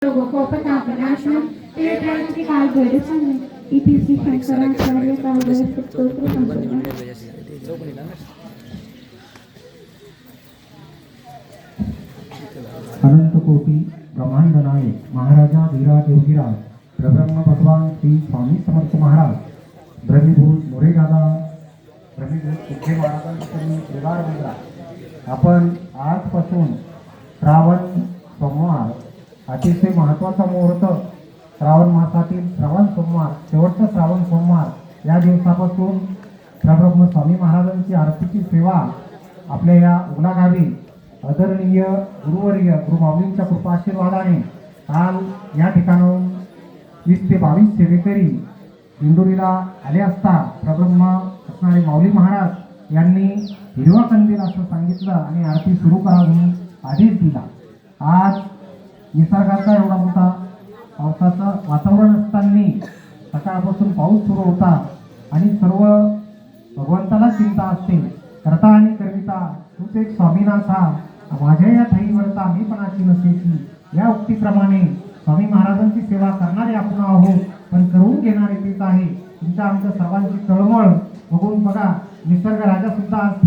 गोपोपनाशनम तीर्थांची काल भैरवसंग इति श्री शंकराचार्य काव्य स्तोत्र संपूर्ण। अनंत कोटी ब्रह्मांड नायक महाराजा धीराज योगीराज प्रब्रह्म भगवान श्री स्वामी समर्थ महाराज ब्रह्मभूत मोरेदादा ब्रह्मभूत सिद्धे महाराजांनी परिवार मंदिरा आपण आजपासून श्रावण सोमवार अतिशय महत्त्वाचा मुहूर्त श्रावण मासातील श्रावण सोमवार शेवटचा श्रावण सोमवार या दिवसापासून प्रब्रह्म स्वामी महाराजांची आरतीची सेवा आपल्या या उलागावी आदरणीय गुरुवर्य गुरु माऊलींच्या कृपा आशीर्वादाने काल या ठिकाणाहून 20 ते 22 सेवेकरी दिंडोरीला आले असता प्रब्रह्म असणारे माऊली महाराज यांनी हिरवा कंदील असं सांगितलं आणि आरती सुरू करा म्हणून आदेश दिला। आज निसर्गाचा एवढा मोठा पावसाचं वातावरण असताना सकाळपासून पाऊस सुरू होता आणि सर्व भगवंताला चिंता असते, करता आणि करिता तूच एक स्वामीनाथा माझ्या या ठाईवरता मी पणाची नसेची या उक्तीप्रमाणे स्वामी महाराजांची सेवा करणारे आपण आहोत, पण करून घेणारे तेच आहे। तुमच्या आमच्या सर्वांची तळमळ बघून बघा निसर्ग राजा सुद्धा आज